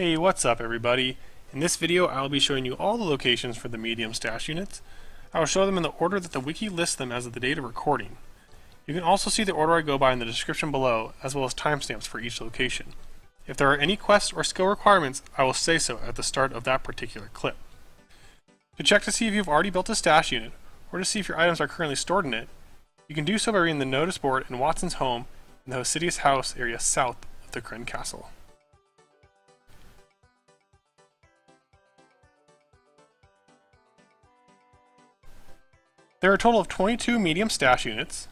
Hey, what's up everybody? In this video I will be showing you all the locations for the medium stash units. I will show them in the order that the wiki lists them as of the date of recording. You can also see the order I go by in the description below, as well as timestamps for each location. If there are any quests or skill requirements, I will say so at the start of that particular clip. To check to see if you've already built a stash unit, or to see if your items are currently stored in it, you can do so by reading the notice board in Watson's home in the Hosidius House area south of the Kryn Castle. There are a total of 22 medium stash units.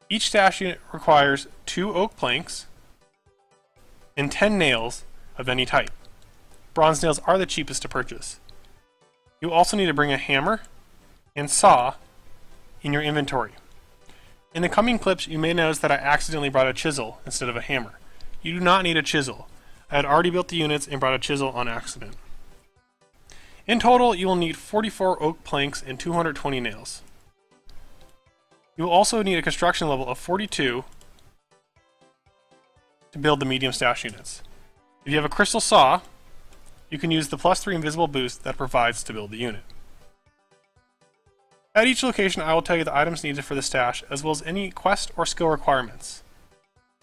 Each stash unit requires 2 oak planks and 10 nails of any type. Bronze nails are the cheapest to purchase. You also need to bring a hammer and saw in your inventory. In the coming clips, you may notice that I accidentally brought a chisel instead of a hammer. You do not need a chisel. I had already built the units and brought a chisel on accident. In total, you will need 44 oak planks and 220 nails. You will also need a construction level of 42 to build the medium stash units. If you have a crystal saw, you can use the +3 invisible boost that provides to build the unit. At each location, I will tell you the items needed for the stash, as well as any quest or skill requirements.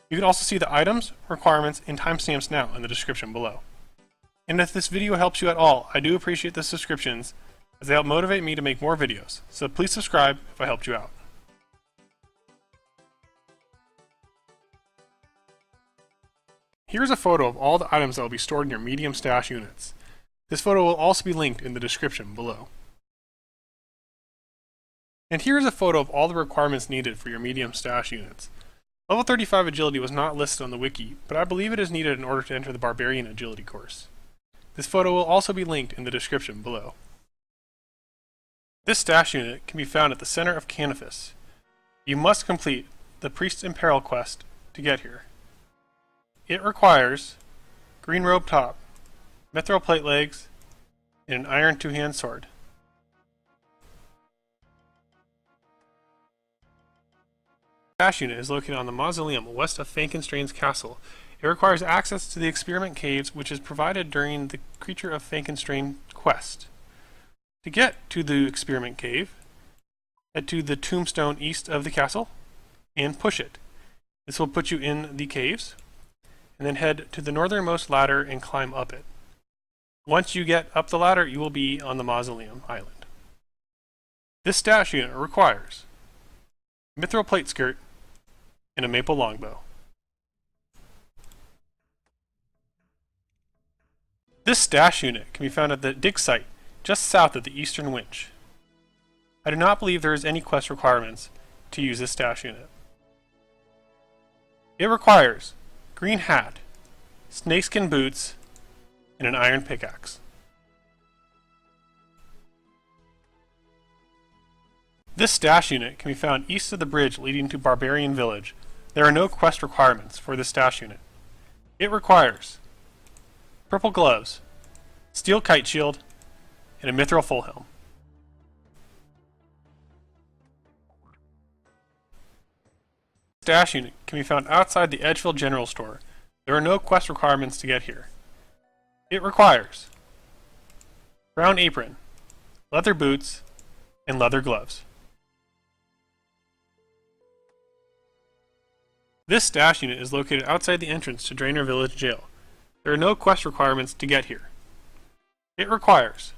You can also see the items, requirements, and timestamps now in the description below. And if this video helps you at all, I do appreciate the subscriptions, as they help motivate me to make more videos, so please subscribe if I helped you out. Here's a photo of all the items that will be stored in your medium stash units. This photo will also be linked in the description below. And here's a photo of all the requirements needed for your medium stash units. Level 35 agility was not listed on the wiki, but I believe it is needed in order to enter the Barbarian Agility Course. This photo will also be linked in the description below. This stash unit can be found at the center of Canifis. You must complete the Priest in Peril quest to get here. It requires green robe top, mithril platelegs, and an iron two-hand sword. The stash unit is located on the Mausoleum west of Fenkenstrain's castle. It requires access to the Experiment Caves, which is provided during the Creature of Fenkenstrain quest. To get to the Experiment Cave, head to the tombstone east of the castle and push it. This will put you in the caves, and then head to the northernmost ladder and climb up it. Once you get up the ladder, you will be on the Mausoleum Island. This stash unit requires a mithril plateskirt and a maple longbow. This stash unit can be found at the Digsite, just south of the eastern winch. I do not believe there is any quest requirements to use this stash unit. It requires green hat, snakeskin boots, and an iron pickaxe. This stash unit can be found east of the bridge leading to Barbarian Village. There are no quest requirements for this stash unit. It requires purple gloves, steel kiteshield, and a mithril full helm. This stash unit can be found outside the Edgeville General Store. There are no quest requirements to get here. It requires brown apron, leather boots, and leather gloves. This stash unit is located outside the entrance to Draynor Village Jail. There are no quest requirements to get here. It requires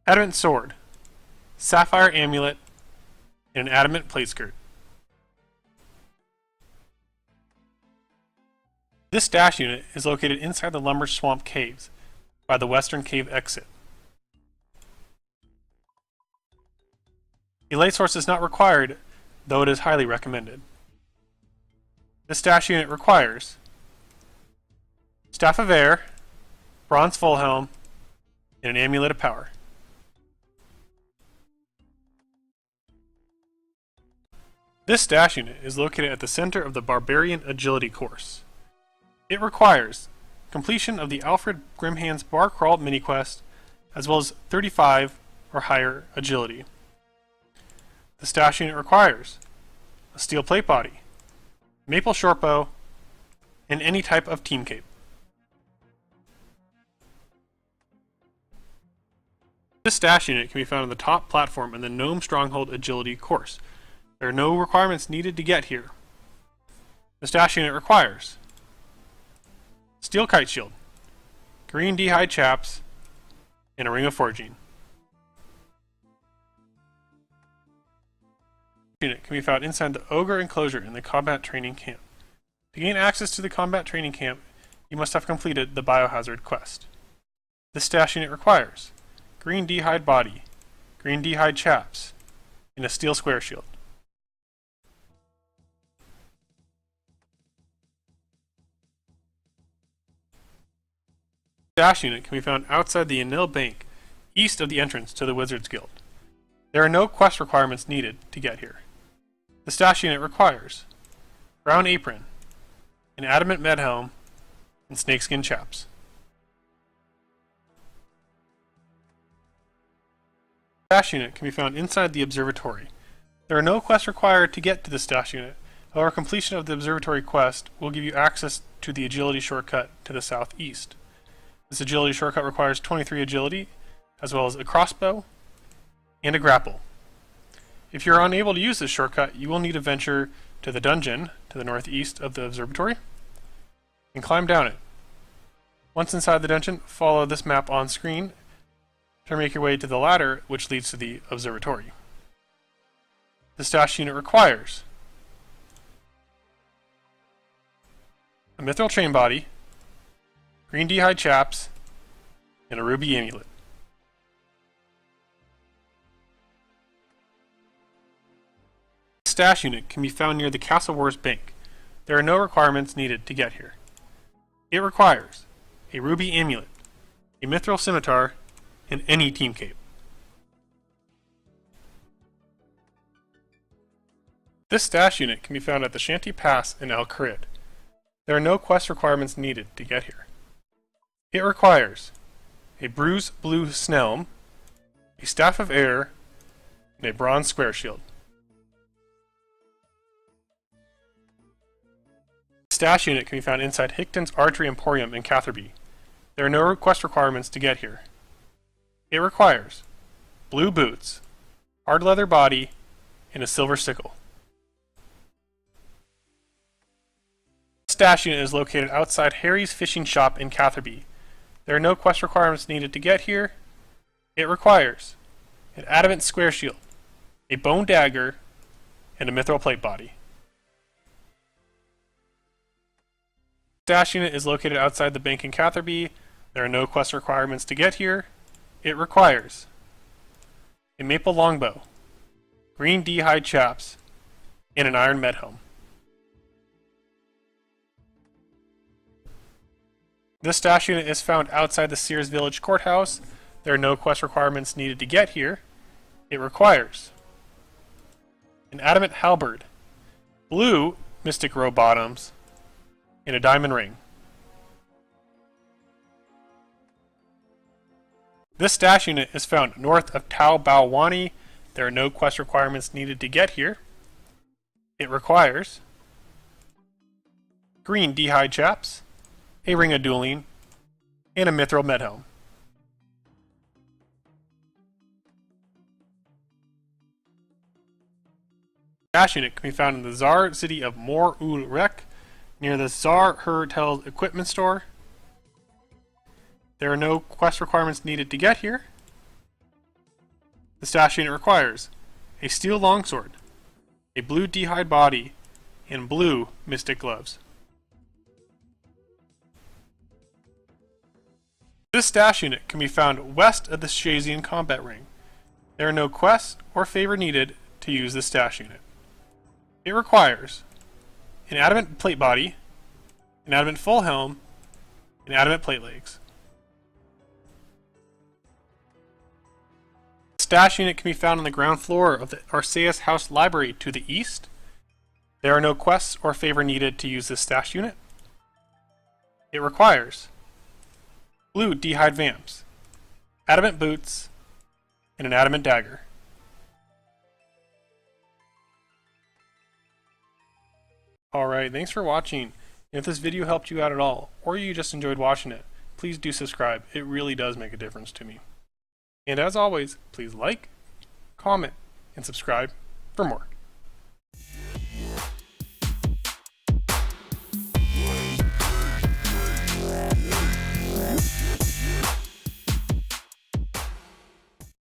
Adamant sword, sapphire amulet, and an adamant plateskirt. This stash unit is located inside the Lumbridge Swamp Caves by the western cave exit. A light source is not required, though it is highly recommended. This stash unit requires Staff of Air, Bronze Full Helm, and an Amulet of Power. This stash unit is located at the center of the Barbarian Agility Course. It requires completion of the Alfred Grimhand's Bar Crawl mini-quest, as well as 35 or higher agility. The stash unit requires a steel plate body, maple shortbow, and any type of team cape. This stash unit can be found on the top platform in the Gnome Stronghold Agility Course. There are no requirements needed to get here. The stash unit requires steel kiteshield, green D-hide chaps, and a ring of forging. The unit can be found inside the Ogre enclosure in the combat training camp. To gain access to the combat training camp, you must have completed the biohazard quest. This stash unit requires green D-hide body, green D-hide chaps, and a steel square shield. The stash unit can be found outside the Anil Bank, east of the entrance to the Wizards Guild. There are no quest requirements needed to get here. The stash unit requires brown apron, an adamant med helm, and snakeskin chaps. The stash unit can be found inside the observatory. There are no quests required to get to the stash unit. However, completion of the observatory quest will give you access to the agility shortcut to the southeast. This agility shortcut requires 23 agility, as well as a crossbow and a grapple. If you're unable to use this shortcut, you will need to venture to the dungeon to the northeast of the observatory and climb down it. Once inside the dungeon, follow this map on screen to make your way to the ladder which leads to the observatory. The stash unit requires a Mithril chain body, green D-hide chaps, and a ruby amulet. The stash unit can be found near the Castle Wars Bank. There are no requirements needed to get here. It requires a ruby amulet, a mithril scimitar, and any team cape. This stash unit can be found at the Shantay Pass in Al Kharid. There are no quest requirements needed to get here. It requires a bruise blue snelm, a staff of air, and a bronze square shield. The stash unit can be found inside Hickton's Archery Emporium in Catherby. There are no quest requirements to get here. It requires blue boots, hard leather body, and a silver sickle. The stash unit is located outside Harry's Fishing Shop in Catherby. There are no quest requirements needed to get here. It requires an adamant square shield, a bone dagger, and a mithril plate body. The stash unit is located outside the bank in Catherby. There are no quest requirements to get here. It requires a maple longbow, green D-hide chaps, and an iron med helm. This stash unit is found outside the Seers Village Courthouse. There are no quest requirements needed to get here. It requires an adamant halberd, blue mystic robe bottoms, and a diamond ring. This stash unit is found north of Tai Bwo Wannai. There are no quest requirements needed to get here. It requires green D-hide chaps, a ring of dueling, and a mithril med helm. The stash unit can be found in the Tsar city of Mor Ul Rek, near the TzHaar-Hur-Tel equipment store. There are no quest requirements needed to get here. The stash unit requires a steel longsword, a blue D-hide body, and blue mystic gloves. This stash unit can be found west of the Shazian combat ring. There are no quests or favor needed to use this stash unit. It requires an adamant plate body, an adamant full helm, and adamant plate legs. The stash unit can be found on the ground floor of the Arceuus House Library to the east. There are no quests or favor needed to use this stash unit. It requires blue D-hide vamps, adamant boots, and an adamant dagger. Alright, thanks for watching. If this video helped you out at all, or you just enjoyed watching it, please do subscribe. It really does make a difference to me. And as always, please like, comment, and subscribe for more.